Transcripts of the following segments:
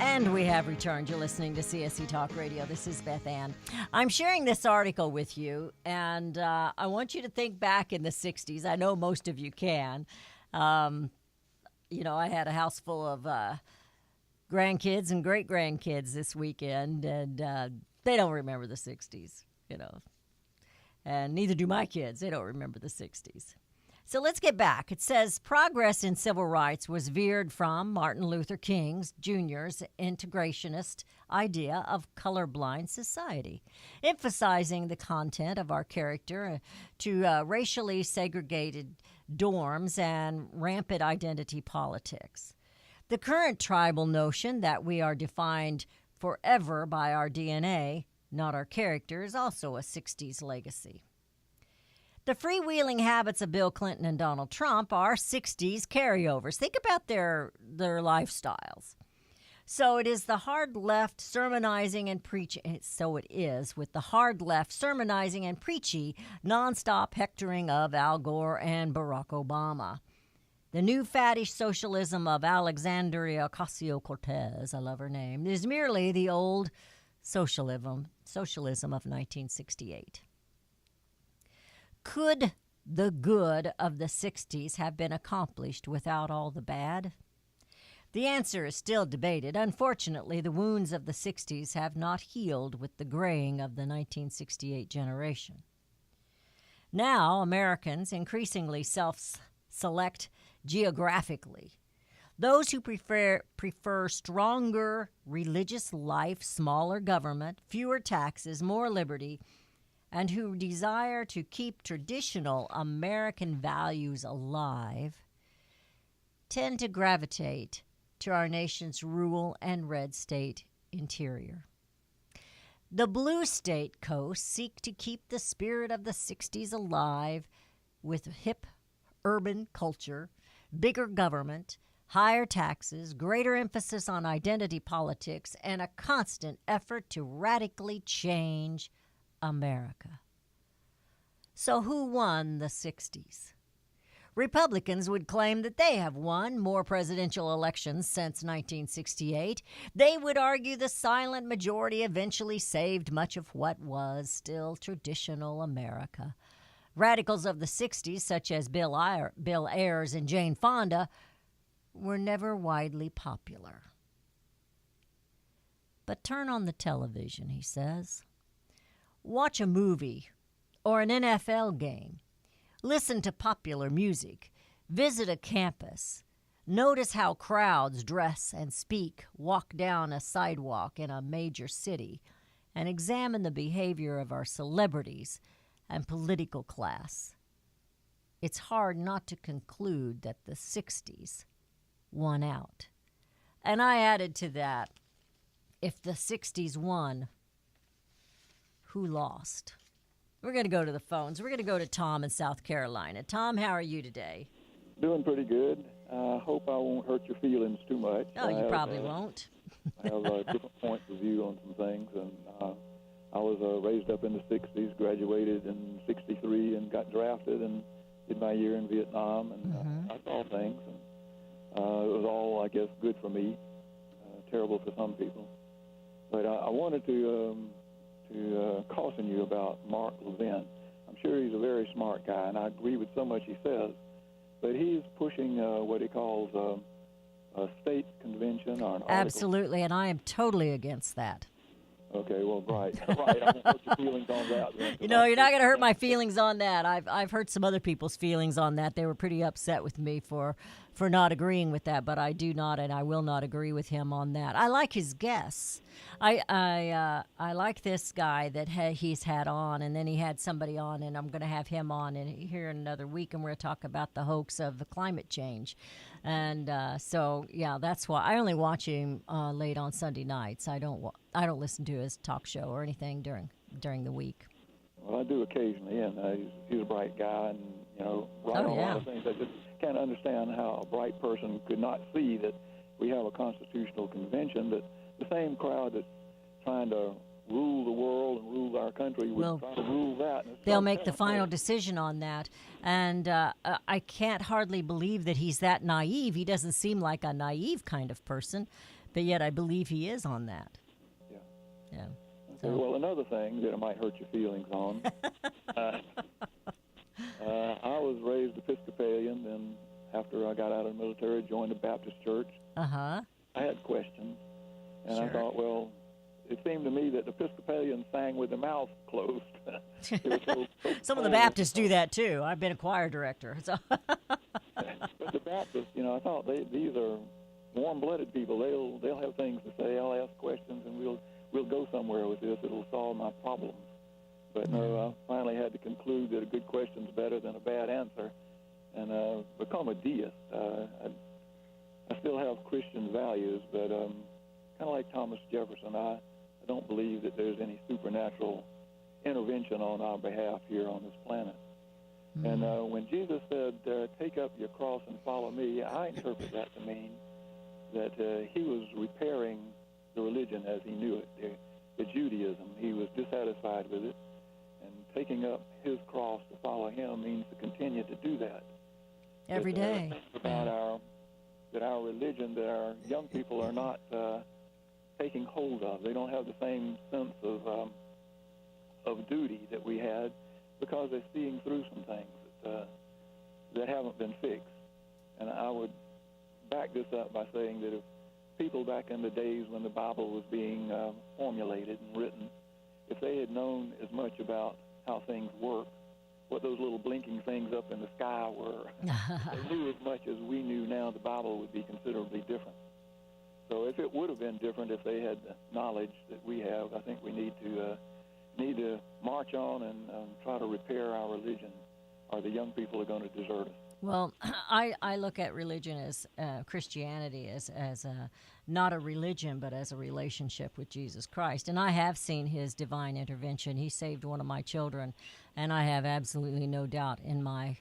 And we have returned. You're listening to CSC Talk Radio. This is Beth Ann. I'm sharing this article with you, and I want you to think back in the 60s. I know most of you can. I had a house full of grandkids and great-grandkids this weekend, and they don't remember the 60s, And neither do my kids. They don't remember the 60s. So let's get back. It says progress in civil rights was veered from Martin Luther King Jr.'s integrationist idea of colorblind society, emphasizing the content of our character to racially segregated dorms and rampant identity politics. The current tribal notion that we are defined forever by our DNA, not our character, is also a 60s legacy. The freewheeling habits of Bill Clinton and Donald Trump are 60s carryovers. Think about their lifestyles. So it is the hard left sermonizing and preaching. So it is with the hard left sermonizing and preachy nonstop hectoring of Al Gore and Barack Obama. The new faddish socialism of Alexandria Ocasio-Cortez, I love her name, is merely the old socialism of 1968. Could the good of the 60s have been accomplished without all the bad? The answer is still debated. Unfortunately, the wounds of the 60s have not healed with the graying of the 1968 generation. Now, Americans increasingly self-select geographically. Those who prefer stronger religious life, smaller government, fewer taxes, more liberty, and who desire to keep traditional American values alive, tend to gravitate to our nation's rural and red state interior. The blue state coasts seek to keep the spirit of the 60s alive with hip urban culture, bigger government, higher taxes, greater emphasis on identity politics, and a constant effort to radically change America. So who won the 60s? Republicans would claim that they have won more presidential elections since 1968. They would argue the silent majority eventually saved much of what was still traditional America. Radicals of the 60s, such as Bill Ayers and Jane Fonda, were never widely popular. But turn on the television, he says. Watch a movie or an NFL game. Listen to popular music. Visit a campus. Notice how crowds dress and speak, walk down a sidewalk in a major city, and examine the behavior of our celebrities and political class. It's hard not to conclude that the 60s won out. And I added to that, if the 60s won, who lost? We're going to go to the phones. We're going to go to Tom in South Carolina. Tom, how are you today? Doing pretty good. I hope I won't hurt your feelings too much. Oh, you probably won't. I have different points of view on some things, and I was raised up in the 60s, graduated in 63, and got drafted and did my year in Vietnam, and I saw things. And, it was all, I guess, good for me, terrible for some people. But I wanted to caution you about Mark Levin. I'm sure he's a very smart guy, and I agree with so much he says, but he's pushing what he calls a state convention or an article. Absolutely, and I am totally against that. Okay, well, right. I won't hurt your feelings on that. Then, you're not going to hurt my feelings on that. I've hurt some other people's feelings on that. They were pretty upset with me for not agreeing with that, but I do not, and I will not agree with him on that. I like his guests. I like this guy that he's had on, and then he had somebody on, and I'm going to have him on here in another week, and we're going to talk about the hoax of the climate change. And so, yeah, that's why I only watch him late on Sunday nights. I don't listen to his talk show or anything during the week. Well, I do occasionally, and he's a bright guy, and right on a lot of things. I just can't understand how a bright person could not see that we have a constitutional convention, that the same crowd that's trying to rule the world and rule our country would try to rule that. They'll make the final decision on that. And I can't hardly believe that he's that naive. He doesn't seem like a naive kind of person, But yet I believe he is on that. Yeah. Yeah. Okay, well, another thing that might hurt your feelings on, I was raised Episcopalian, and after I got out of the military, joined a Baptist church. Uh-huh. I had questions, and Sure. I thought, well, it seemed to me that Episcopalians sang with their mouths closed. It was so Some of the formal. Baptists do that too. I've been a choir director. So But the Baptists, I thought these are warm-blooded people. They'll have things to say. I'll ask questions, and we'll go somewhere with this. It'll solve my problems. But no, I finally had to conclude that a good question's better than a bad answer, and become a deist. I still have Christian values, but kind of like Thomas Jefferson, I don't believe that there's any supernatural intervention on our behalf here on this planet. And when Jesus said, take up your cross and follow me, I interpret that to mean that he was repairing the religion as he knew it, the Judaism. He was dissatisfied with it, and taking up his cross to follow him means to continue to do that. every day. About our religion that our young people are not taking hold of. They don't have the same sense of duty that we had, because they're seeing through some things that haven't been fixed. And I would back this up by saying that if people back in the days when the Bible was being formulated and written, if they had known as much about how things work, what those little blinking things up in the sky were, if they knew as much as we knew now, the Bible would be considerably different. So if it would have been different if they had the knowledge that we have, I think we need to march on and try to repair our religion, or the young people are going to desert us. Well, I look at religion as Christianity as not a religion, but as a relationship with Jesus Christ. And I have seen his divine intervention. He saved one of my children, and I have absolutely no doubt in my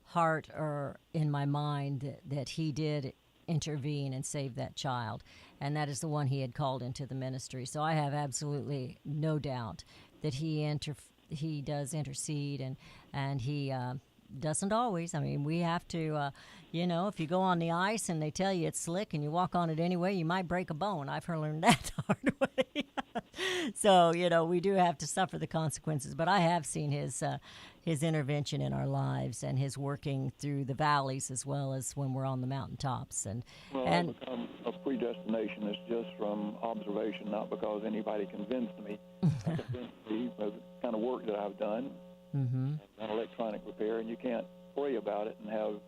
heart or in my mind that he did intervene and save that child. And that is the one he had called into the ministry. So I have absolutely no doubt that he does intercede, and he doesn't always. I mean, we have to, if you go on the ice and they tell you it's slick and you walk on it anyway, you might break a bone. I've learned that the hard way. So, we do have to suffer the consequences. But I have seen his intervention in our lives, and his working through the valleys as well as when we're on the mountaintops. Well, I've become a predestinationist just from observation, not because anybody convinced me. Convinced me by the kind of work that I've done. Mm-hmm. An electronic repair, and you can't pray about it and have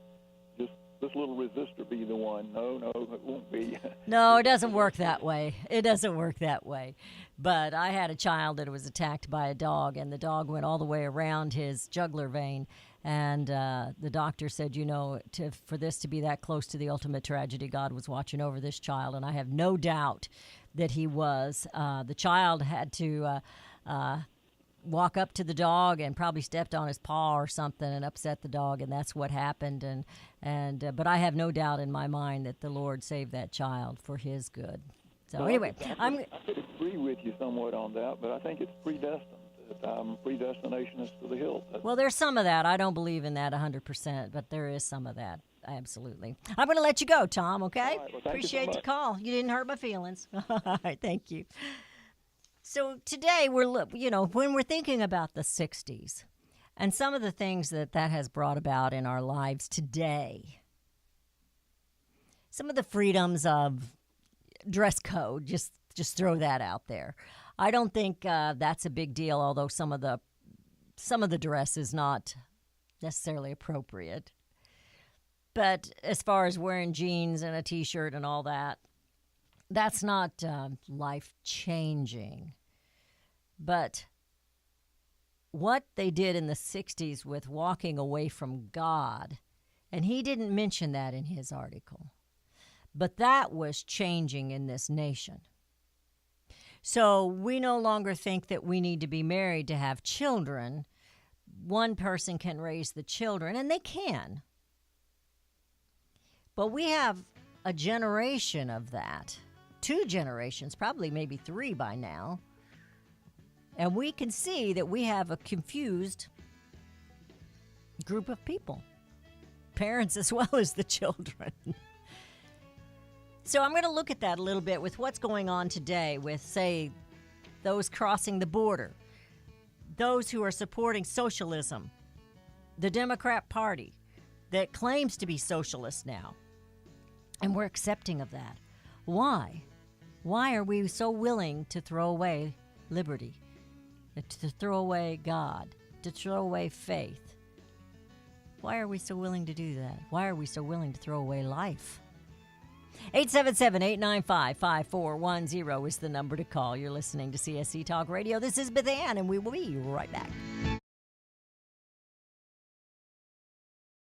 just this little resistor be the one. No, it won't be. No, it doesn't work that way. It doesn't work that way. But I had a child that was attacked by a dog, and the dog went all the way around his jugular vein. And the doctor said, for this to be that close to the ultimate tragedy, God was watching over this child. And I have no doubt that he was. The child had to walk up to the dog and probably stepped on his paw or something and upset the dog, and that's what happened. But I have no doubt in my mind that the Lord saved that child for his good. So well, anyway, I could agree with you somewhat on that, but I think it's predestined. I'm predestinationist to the hilt. Well, there's some of that. I don't believe in that 100%, but there is some of that. Absolutely. I'm going to let you go, Tom, okay? All right, well, Appreciate the call. You didn't hurt my feelings. All right, thank you. So today, when we're thinking about the 60s and some of the things that has brought about in our lives today, some of the freedoms of dress code, just throw that out there. I don't think that's a big deal, although some of the dress is not necessarily appropriate. But as far as wearing jeans and a T-shirt and all that, that's not life-changing. But what they did in the 60s with walking away from God, and he didn't mention that in his article, but that was changing in this nation. So we no longer think that we need to be married to have children. One person can raise the children, and they can. But we have a generation of that. 2 generations, probably maybe 3 by now. And we can see that we have a confused group of people, parents as well as the children. So I'm going to look at that a little bit with what's going on today with, say, those crossing the border, those who are supporting socialism, the Democrat Party that claims to be socialist now, and we're accepting of that. Why? Why are we so willing to throw away liberty, to throw away God, to throw away faith? Why are we so willing to do that? Why are we so willing to throw away life? 877-895-5410 is the number to call. You're listening to CSC Talk Radio. This is Beth Ann, and we will be right back.